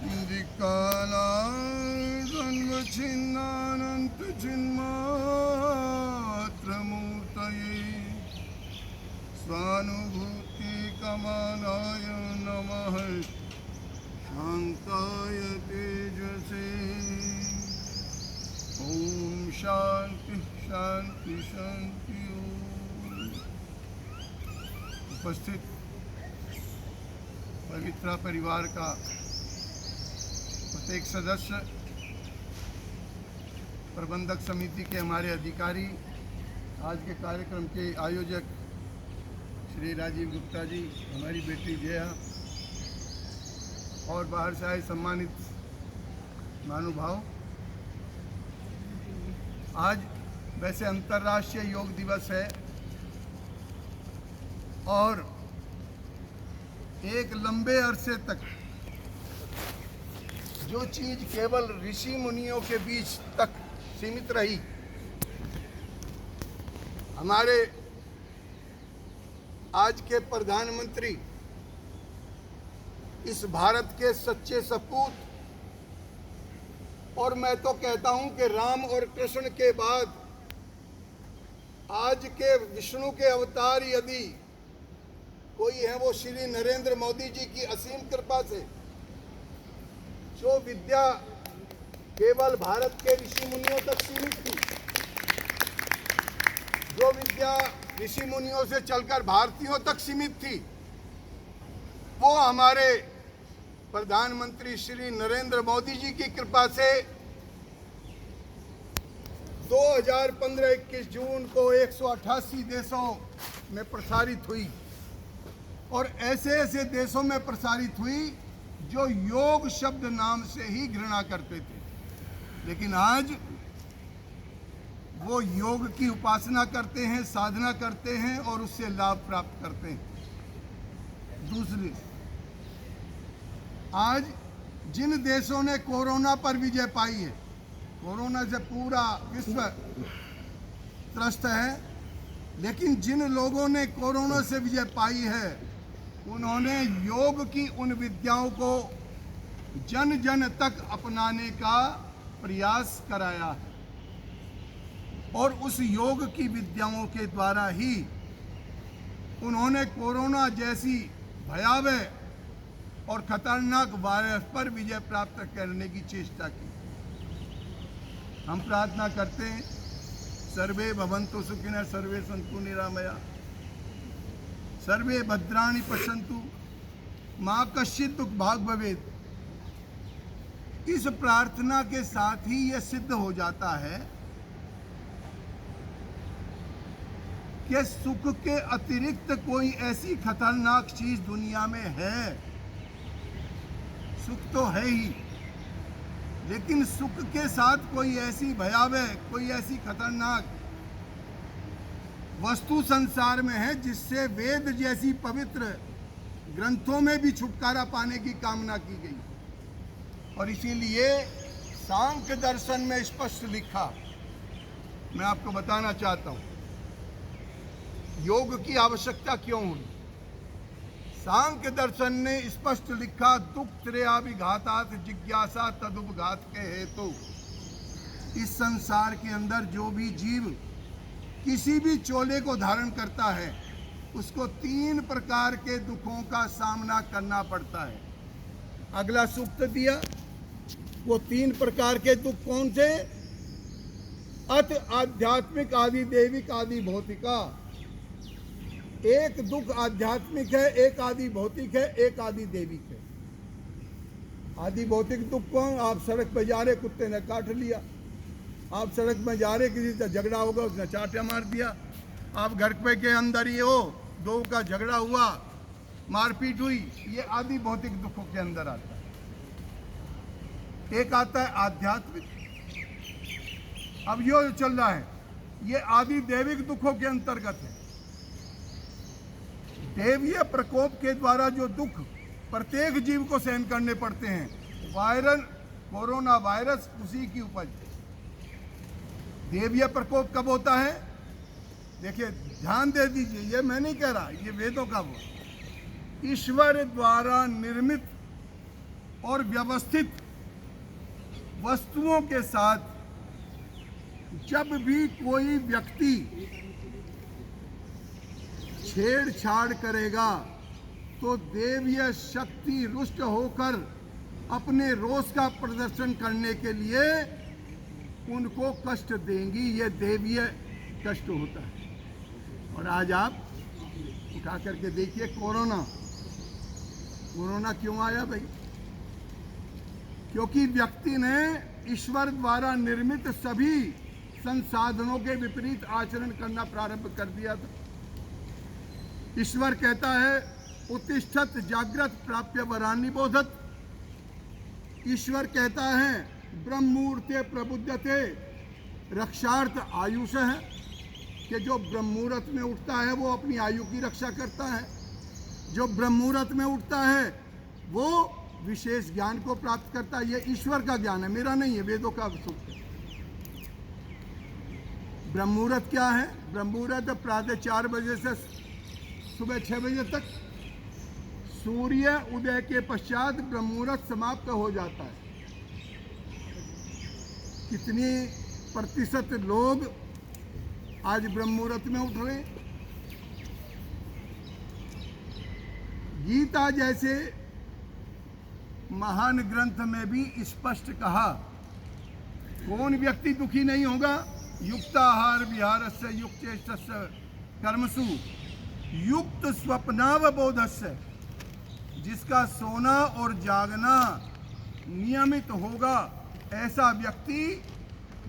कालानन्दचिन्नानन्तचिन्मात्रमूर्तये स्वानुभूतिकमलाय नमः शान्ताय तेजसे। ओम शांति शांति शांति। उपस्थित पवित्रा परिवार का प्रत्येक सदस्य, प्रबंधक समिति के हमारे अधिकारी, आज के कार्यक्रम के आयोजक श्री राजीव गुप्ता जी, हमारी बेटी जया और बाहर से आए सम्मानित महानुभाव। आज वैसे अंतर्राष्ट्रीय योग दिवस है और एक लंबे अरसे तक जो चीज केवल ऋषि मुनियों के बीच तक सीमित रही, हमारे आज के प्रधानमंत्री इस भारत के सच्चे सपूत, और मैं तो कहता हूं कि राम और कृष्ण के बाद आज के विष्णु के अवतार यदि कोई है वो श्री नरेंद्र मोदी जी की असीम कृपा से जो विद्या केवल भारत के ऋषि मुनियों तक सीमित थी, जो विद्या ऋषि मुनियों से चलकर भारतीयों तक सीमित थी, वो हमारे प्रधानमंत्री श्री नरेंद्र मोदी जी की कृपा से 2015-21 जून को 188 देशों में प्रसारित हुई और ऐसे ऐसे देशों में प्रसारित हुई जो योग शब्द नाम से ही घृणा करते थे, लेकिन आज वो योग की उपासना करते हैं, साधना करते हैं और उससे लाभ प्राप्त करते हैं। दूसरी, आज जिन देशों ने कोरोना पर विजय पाई है, कोरोना से पूरा विश्व त्रस्त है, लेकिन जिन लोगों ने कोरोना से विजय पाई है उन्होंने योग की उन विद्याओं को जन जन तक अपनाने का प्रयास कराया है और उस योग की विद्याओं के द्वारा ही उन्होंने कोरोना जैसी भयावह और खतरनाक वायरस पर विजय प्राप्त करने की चेष्टा की। हम प्रार्थना करते हैं, सर्वे भवन्तु सुखिनः, सर्वे सन्तु निरामया, सर्वे भद्राणि पश्यन्तु, मा कश्चित् दुःख भाग् भवेत्। इस प्रार्थना के साथ ही यह सिद्ध हो जाता है कि सुख के अतिरिक्त कोई ऐसी खतरनाक चीज दुनिया में है। सुख तो है ही, लेकिन सुख के साथ कोई ऐसी भयावह, कोई ऐसी खतरनाक वस्तु संसार में है जिससे वेद जैसी पवित्र ग्रंथों में भी छुटकारा पाने की कामना की गई। और इसीलिए सांख्य दर्शन में स्पष्ट लिखा, मैं आपको बताना चाहता हूं योग की आवश्यकता क्यों हुई। सांख्य दर्शन ने स्पष्ट लिखा, दुख त्रयाभिघातात् जिज्ञासा तदुपघात के हेतु। इस संसार के अंदर जो भी जीव किसी भी चोले को धारण करता है उसको 3 प्रकार के दुखों का सामना करना पड़ता है। अगला सूक्त दिया, वो 3 प्रकार के दुख कौन से? अत आध्यात्मिक, आदि दैविक, आदि भौतिका। एक दुख आध्यात्मिक है, एक आदि भौतिक है, एक आदि दैविक है। आदि भौतिक दुख कौन? आप सड़क पर जा रहे, कुत्ते ने काट लिया। आप सड़क में जा रहे, किसी से झगड़ा होगा, उसने चाटा मार दिया। आप घर पे के अंदर ही हो, 2 का झगड़ा हुआ, मारपीट हुई, ये आदि भौतिक दुखों के अंदर आता है। एक आता है आध्यात्मिक। अब यो चल रहा है, ये आदि दैविक दुखों के अंतर्गत है। दैवीय प्रकोप के द्वारा जो दुख प्रत्येक जीव को सहन करने पड़ते हैं, वायरल कोरोना वायरस उसी की उपज है। दैवीय प्रकोप कब होता है? देखिए, ध्यान दे दीजिए, ये मैं नहीं कह रहा, ये वेदों का वो ईश्वर द्वारा निर्मित और व्यवस्थित वस्तुओं के साथ जब भी कोई व्यक्ति छेड़छाड़ करेगा तो देवीय शक्ति रुष्ट होकर अपने रोष का प्रदर्शन करने के लिए उनको कष्ट देंगी। ये देवीय कष्ट होता है। और आज आप उठा करके देखिए, कोरोना क्यों आया भाई? क्योंकि व्यक्ति ने ईश्वर द्वारा निर्मित सभी संसाधनों के विपरीत आचरण करना प्रारंभ कर दिया था। ईश्वर कहता है उत्तिष्ठत जागृत प्राप्य वरान्नि बोधत। ईश्वर कहता है ब्रह्मूर्ते प्रबुद्धते रक्षार्थ आयुष है, कि जो ब्रह्ममुहूर्त में उठता है वो अपनी आयु की रक्षा करता है। जो ब्रह्ममुहूर्त में उठता है वो विशेष ज्ञान को प्राप्त करता है। ये ईश्वर का ज्ञान है, मेरा नहीं है, वेदों का सूक्त है। ब्रह्ममुहूर्त क्या है? ब्रह्ममुहूर्त प्रातः 4 बजे से सुबह 6 बजे तक, सूर्य उदय के पश्चात ब्रह्ममुहूर्त समाप्त हो जाता है। कितनी प्रतिशत लोग आज ब्रह्ममुहूर्त में उठ रहे? गीता जैसे महान ग्रंथ में भी स्पष्ट कहा, कौन व्यक्ति दुखी नहीं होगा? युक्ताहार विहारस्य युक्तेष्टस्य कर्मसु युक्त स्वप्नावबोधस्य। जिसका सोना और जागना नियमित होगा, ऐसा व्यक्ति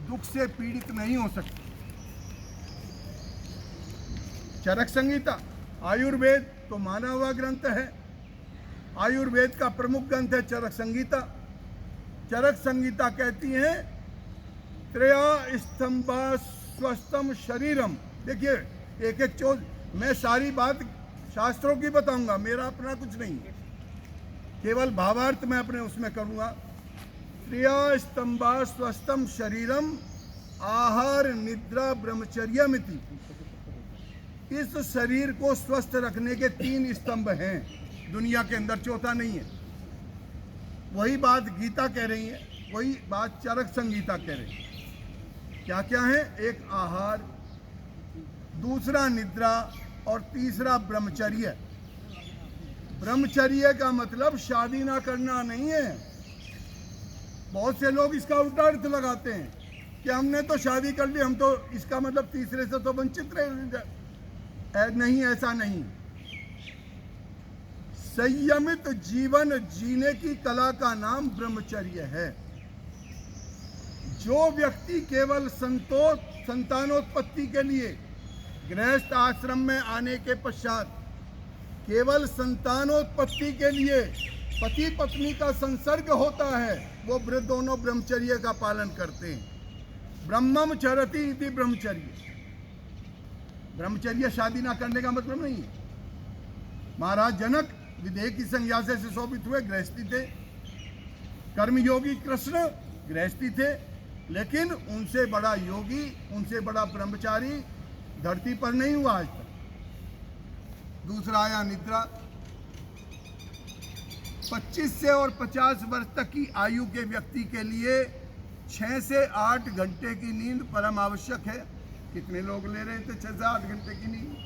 दुख से पीड़ित नहीं हो सकता। चरक संहिता, आयुर्वेद तो माना हुआ ग्रंथ है। आयुर्वेद का प्रमुख ग्रंथ है चरक संहिता। चरक संहिता कहती है त्रया स्तंभा स्वस्थम शरीरम। देखिए एक एक चोट, मैं सारी बात शास्त्रों की बताऊंगा, मेरा अपना कुछ नहीं है, केवल भावार्थ मैं अपने उसमें करूंगा। त्रया स्तंभा स्वस्थम शरीरम आहार निद्रा ब्रह्मचर्यमिति। इस शरीर को स्वस्थ रखने के 3 स्तंभ हैं दुनिया के अंदर, चौथा नहीं है। वही बात गीता कह रही है, वही बात चरक संहिता कह रही है। क्या क्या है? एक आहार, दूसरा निद्रा और तीसरा ब्रह्मचर्य। ब्रह्मचर्य का मतलब शादी ना करना नहीं है। बहुत से लोग इसका उल्टा अर्थ लगाते हैं कि हमने तो शादी कर ली, हम तो इसका मतलब तीसरे से तो वंचित रहे। नहीं, ऐसा नहीं। संयमित जीवन जीने की कला का नाम ब्रह्मचर्य है। जो व्यक्ति केवल संतानोत्पत्ति के लिए गृहस्थ आश्रम में आने के पश्चात केवल संतानोत्पत्ति के लिए पति पत्नी का संसर्ग होता है, वो दोनों ब्रह्मचर्य का पालन करते हैं। ब्रह्मम चरति इति ब्रह्मचर्य। ब्रह्मचर्य शादी ना करने का मतलब नहीं है। महाराज जनक विदेह की संज्ञा से सुशोभित हुए, गृहस्थी थे। कर्मयोगी कृष्ण गृहस्थी थे, लेकिन उनसे बड़ा योगी, उनसे बड़ा ब्रह्मचारी धरती पर नहीं हुआ आज तक। दूसरा आया निद्रा। 25 से और 50 वर्ष तक की आयु के व्यक्ति के लिए 6 से 8 घंटे की नींद परम आवश्यक है। कितने लोग ले रहे थे 6 से 8 घंटे की नींद?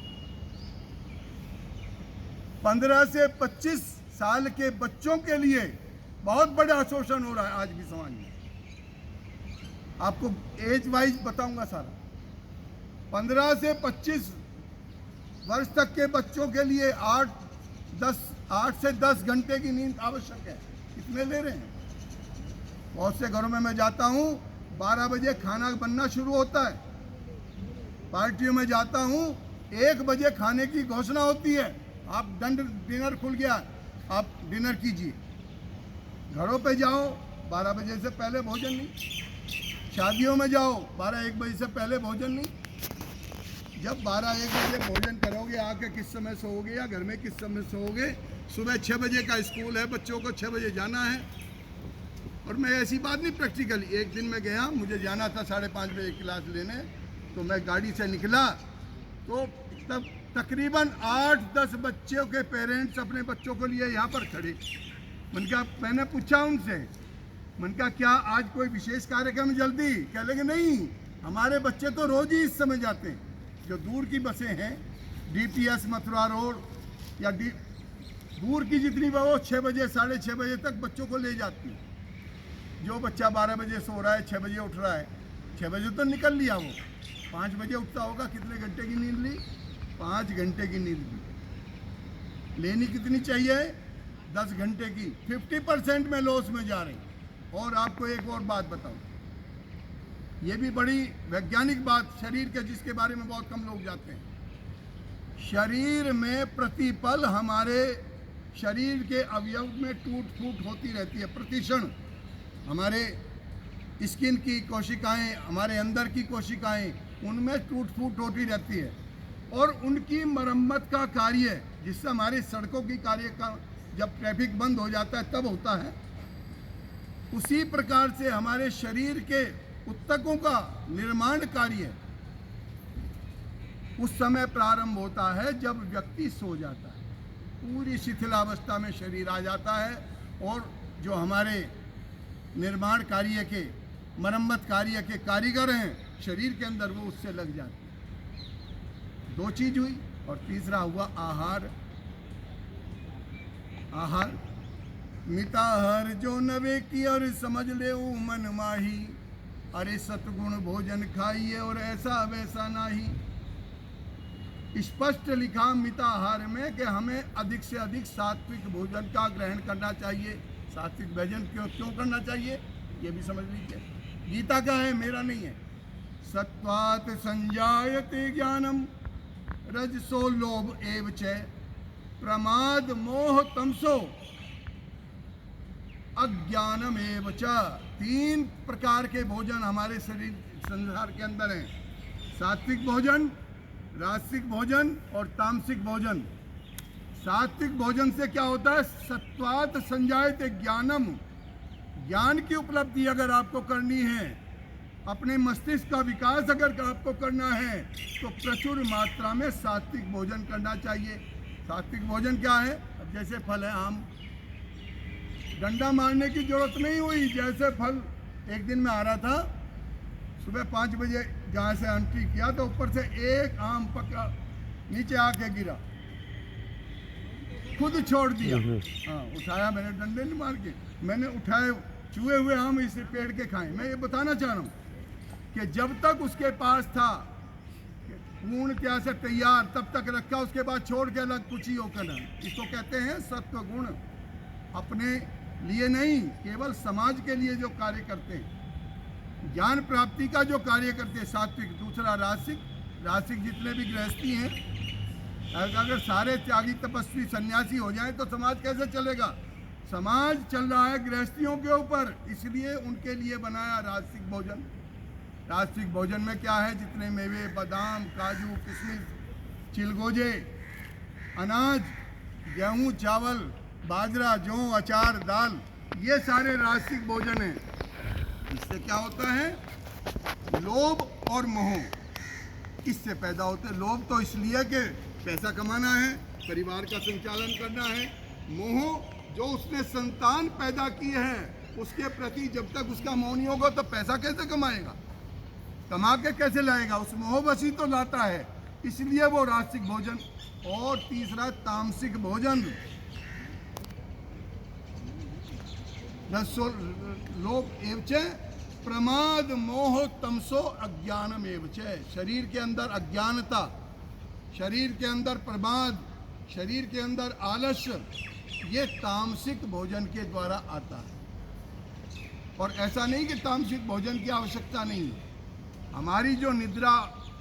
15 से 25 साल के बच्चों के लिए बहुत बड़ा शोषण हो रहा है आज भी समाज में। आपको एज वाइज बताऊंगा सारा। 15 से 25 वर्ष तक के बच्चों के लिए 8 से 10 घंटे की नींद आवश्यक है। कितने ले रहे हैं? बहुत से घरों में मैं जाता हूँ, 12 बजे खाना बनना शुरू होता है। पार्टियों में जाता हूँ, 1 बजे खाने की घोषणा होती है, आप डिनर खुल गया, आप डिनर कीजिए। घरों पे जाओ, 12 बजे से पहले भोजन नहीं। शादियों में जाओ, 12-1 बजे से पहले भोजन नहीं। जब 12-1 बजे भोजन करोगे, आके किस समय सोओगे या घर में किस समय सोओगे? सुबह 6 बजे का स्कूल है, बच्चों को 6 बजे जाना है। और मैं ऐसी बात नहीं, प्रैक्टिकली एक दिन मैं गया, मुझे जाना था 5:30 बजे क्लास लेने, तो मैं गाड़ी से निकला तो तब तकरीबन 8-10 बच्चों के पेरेंट्स अपने बच्चों को लिए यहाँ पर खड़े। मैंने कहा, मैंने पूछा उनसे, मैंने कहा क्या आज कोई विशेष कार्यक्रम जल्दी? कह लगे नहीं, हमारे बच्चे तो रोज ही इस समय जाते हैं। जो दूर की बसें हैं, डीपीएस मथुरा रोड या दूर की जितनी वो 6 बजे 6:30 बजे तक बच्चों को ले जाती है। जो बच्चा 12 बजे सो रहा है, 6 बजे उठ रहा है, 6 बजे तो निकल लिया, वो 5 बजे उठता होगा। कितने घंटे की नींद ली? 5 घंटे की नींद ली। लेनी कितनी चाहिए? 10 घंटे की। 50% में लॉस में जा रही। और आपको एक और बात बताऊं, ये भी बड़ी वैज्ञानिक बात शरीर के, जिसके बारे में बहुत कम लोग जाते हैं। शरीर में प्रतिपल हमारे शरीर के अवयव में टूट फूट होती रहती है प्रतिक्षण। हमारे स्किन की कोशिकाएं, हमारे अंदर की कोशिकाएं, उनमें टूट फूट होती रहती है और उनकी मरम्मत का कार्य, जिससे हमारी सड़कों की कार्य का, जब ट्रैफिक बंद हो जाता है तब होता है, उसी प्रकार से हमारे शरीर के ऊतकों का निर्माण कार्य उस समय प्रारंभ होता है जब व्यक्ति सो जाता है। पूरी शिथिलावस्था में शरीर आ जाता है और जो हमारे निर्माण कार्य के, मरम्मत कार्य के कारीगर हैं शरीर के अंदर, वो उससे लग जाते हैं। 2 चीज हुई। और तीसरा हुआ आहार। आहार मिताहार जो नवे की और समझ ले मन माही, अरे सतगुण भोजन खाइए और ऐसा वैसा नाही। स्पष्ट लिखा मिताहार में कि हमें अधिक से अधिक सात्विक भोजन का ग्रहण करना चाहिए। सात्विक भोजन क्यों करना चाहिए ये भी समझ लीजिए। गीता का है, मेरा नहीं है। सत्वात संजायते ज्ञानम रजसो लोभ एव च प्रमाद मोह तमसो अज्ञानम एव च। 3 प्रकार के भोजन हमारे शरीर संसार के अंदर हैं। सात्विक भोजन, राजसिक भोजन और तामसिक भोजन। सात्विक भोजन से क्या होता है? सत्वात संजायते ज्ञानम। ज्ञान की उपलब्धि अगर आपको करनी है, अपने मस्तिष्क का विकास अगर आपको करना है, तो प्रचुर मात्रा में सात्विक भोजन करना चाहिए। सात्विक भोजन क्या है? अब जैसे फल है आम, डंडा मारने की जरूरत नहीं हुई। जैसे फल, एक दिन में आ रहा था, सुबह 5 बजे जहाँ से एंट्री किया तो ऊपर से एक आम पका नीचे आके गिरा, खुद छोड़ दिया। हाँ, उठाया मैंने, डंडे नहीं मार के मैंने उठाए, चूहे हुए आम इसे पेड़ के खाए। मैं ये बताना चाह रहा हूँ कि जब तक उसके पास था पूर्ण क्या से तैयार, तब तक रखा, उसके बाद छोड़ के अलग कुछ ही होकर ना। इसको कहते हैं सत्व गुण। अपने लिए नहीं, केवल समाज के लिए जो कार्य करते हैं, ज्ञान प्राप्ति का जो कार्य करते हैं, सात्विक। दूसरा राजसिक। राजसिक जितने भी गृहस्थी हैं, अगर सारे त्यागी तपस्वी सन्यासी हो जाएं तो समाज कैसे चलेगा? समाज चल रहा है गृहस्थियों के ऊपर, इसलिए उनके लिए बनाया राजसिक भोजन। राजसिक भोजन में क्या है? जितने मेवे, बादाम, काजू, किशमिश, चिलगोजे, अनाज, गेहूं, चावल, बाजरा, जौ, अचार, दाल, ये सारे राजसिक भोजन हैं। इससे क्या होता है? लोभ और मोह इससे पैदा होते हैं। लोभ तो इसलिए कि पैसा कमाना है, परिवार का संचालन करना है। मोह जो उसने संतान पैदा किए हैं उसके प्रति जब तक उसका मोह नहीं होगा तो पैसा कैसे कमाएगा? कमा के कैसे लाएगा? उस मोहवशी तो लाता है, इसलिए वो राजसिक भोजन। और तीसरा तामसिक भोजन। लोभ एवच प्रमाद मोह तमसो अज्ञानम एवच। शरीर के अंदर अज्ञानता, शरीर के अंदर प्रमाद, शरीर के अंदर आलस्य, ये तामसिक भोजन के द्वारा आता है। और ऐसा नहीं कि तामसिक भोजन की आवश्यकता नहीं है। हमारी जो निद्रा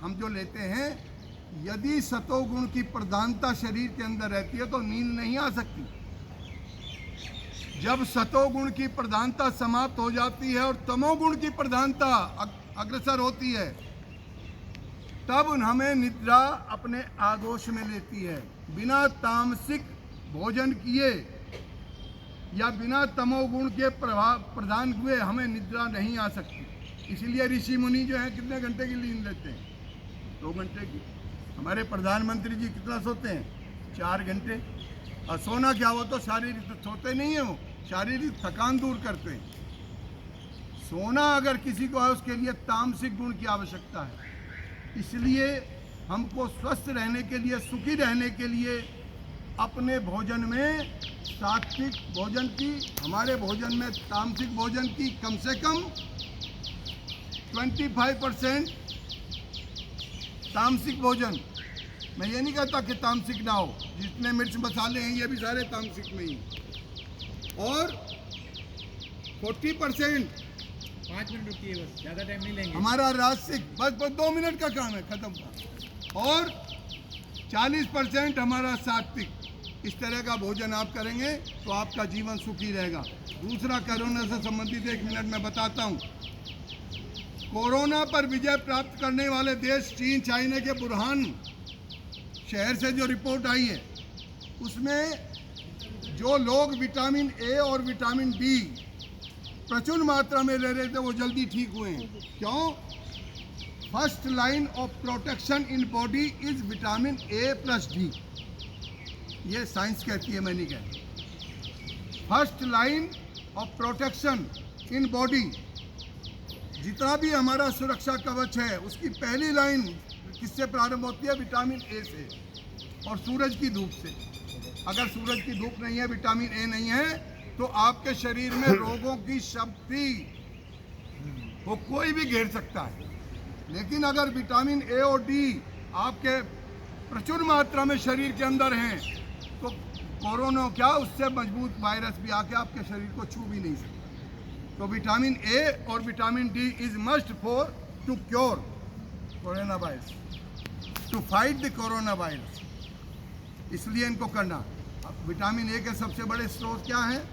हम जो लेते हैं, यदि सतोगुण की प्रधानता शरीर के अंदर रहती है तो नींद नहीं आ सकती। जब सतोगुण की प्रधानता समाप्त हो जाती है और तमोगुण की प्रधानता अग्रसर होती है, तब हमें निद्रा अपने आगोश में लेती है। बिना तामसिक भोजन किए या बिना तमोगुण के प्रधान हुए हमें निद्रा नहीं आ सकती। इसलिए ऋषि मुनि जो है कितने घंटे की नींद लेते हैं? 2 घंटे की। हमारे प्रधानमंत्री जी कितना सोते हैं? 4 घंटे। और सोना क्या, वो तो शारीरिक सोते नहीं है, वो शारीरिक थकान दूर करते हैं। सोना अगर किसी को है उसके लिए तामसिक गुण की आवश्यकता है। इसलिए हमको स्वस्थ रहने के लिए, सुखी रहने के लिए अपने भोजन में सात्विक भोजन की, हमारे भोजन में तामसिक भोजन की कम से कम 25% तामसिक भोजन। मैं ये नहीं कहता कि तामसिक ना हो, जितने मिर्च मसाले हैं ये भी सारे तामसिक में ही। और 40% 5 मिनट रुकिए, बस ज़्यादा टाइम नहीं लेंगे। हमारा राजसिक, बस 2 मिनट का काम है, खत्म का। और 40% हमारा सात्विक। इस तरह का भोजन आप करेंगे तो आपका जीवन सुखी रहेगा। दूसरा, कोरोना से संबंधित 1 मिनट में बताता हूँ। कोरोना पर विजय प्राप्त करने वाले देश चीन, चाइना के वुहान शहर से जो रिपोर्ट आई है, उसमें जो लोग विटामिन ए और विटामिन डी प्रचुर मात्रा में ले रहे थे वो जल्दी ठीक हुए हैं। क्यों? First line of protection in body is vitamin A plus D. ये साइंस कहती है, मैं नहीं कहती। First line of protection in body, जितना भी हमारा सुरक्षा कवच है उसकी पहली लाइन किससे प्रारंभ होती है? विटामिन ए से और सूरज की धूप से। अगर सूरज की धूप नहीं है, विटामिन ए नहीं है, तो आपके शरीर में रोगों की शक्ति वो कोई भी घेर सकता है। लेकिन अगर विटामिन ए और डी आपके प्रचुर मात्रा में शरीर के अंदर हैं, तो कोरोना क्या, उससे मजबूत वायरस भी आके आपके शरीर को छू भी नहीं सकता। तो विटामिन ए और vitamin D is must for to cure corona virus, to fight the corona virus. इसलिए इनको करना। अब विटामिन ए के सबसे बड़े स्रोत क्या हैं?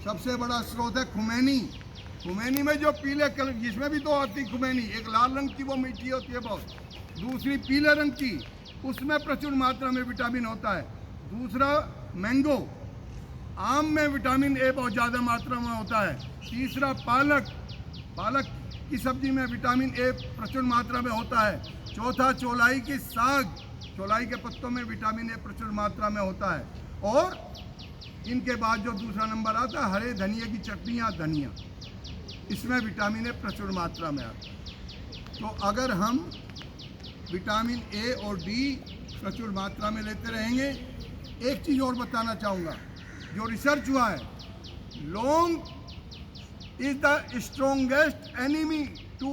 सबसे बड़ा स्रोत है खुमैनी। खुमैनी में जो पीले कलर, जिसमें भी 2 आती खुमैनी, एक लाल रंग की वो मीठी होती है बहुत, दूसरी पीले रंग की, उसमें प्रचुर मात्रा में विटामिन होता है। दूसरा मैंगो, आम में विटामिन ए बहुत ज़्यादा मात्रा में होता है। तीसरा पालक, पालक की सब्जी में विटामिन ए प्रचुर मात्रा में होता है। चौथा चौलाई की साग, चौलाई के पत्तों में विटामिन ए प्रचुर मात्रा में होता है। और इनके बाद जो दूसरा नंबर आता है, हरे धनिया की चटनी या धनिया, इसमें विटामिन ए प्रचुर मात्रा में आता है। तो अगर हम विटामिन ए और डी प्रचुर मात्रा में लेते रहेंगे। एक चीज़ और बताना चाहूँगा, जो रिसर्च हुआ है, लौंग is the strongest enemy to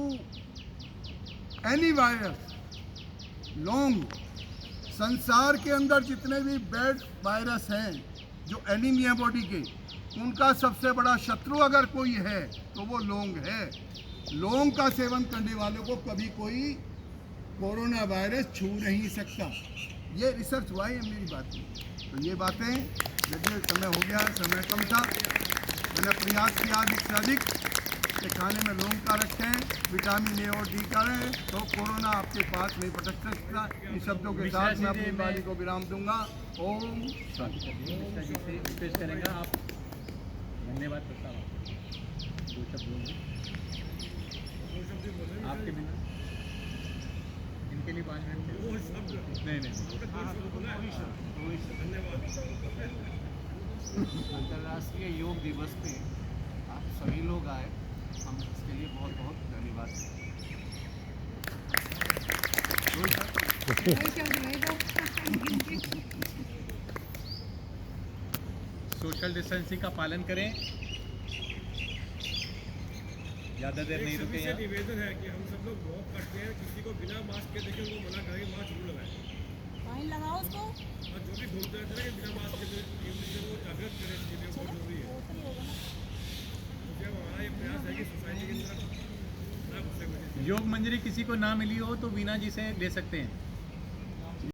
any virus. लौंग, संसार के अंदर जितने भी बैड वायरस हैं जो एनिमी है बॉडी के, उनका सबसे बड़ा शत्रु अगर कोई है तो वो लौंग है। लौंग का सेवन करने वालों को कभी कोई कोरोना वायरस छू नहीं सकता। ये रिसर्च हुआ है, मेरी बात नहीं। तो ये बातें, यदि समय हो गया, समय कम था, मैंने प्रयास किया अधिक से अधिक कि खाने में लौंग का रखें, विटामिन ए और डी का रहें, तो कोरोना आपके पास नहीं पटक सकता। इन शब्दों के साथ मैं अपनी वाणी को विराम दूंगा। ओम रिक्वेस्ट करेंगे आप, धन्यवाद प्रस्ताव दो शब्द बोलिए आपके बिना, इनके लिए 5 मिनट नहीं अंतर्राष्ट्रीय योग दिवस पे आप सभी लोग आए, हम इसके लिए बहुत बहुत धन्यवाद। सोशल डिस्टेंसिंग का पालन करें, ज़्यादा देर नहीं रुके से यहाँ। निवेदन है कि हम सब लोग वॉक करते हैं, किसी को बिना मास्क के देखें उनको मना करें, मास्क जरूर लगाएं। फाइन लगाओ उसको। और जो भी घूमते रहते हैं कि बिना मास्क के वो जागृत करें, इसके लिए बहुत जरूरी है। क्योंकि अब हमारा ये प्रयास है कि सोसाइटी की तरफ ना घुसे। योग मंजरी किसी को ना मिली हो तो वीना जी से ले सकते हैं।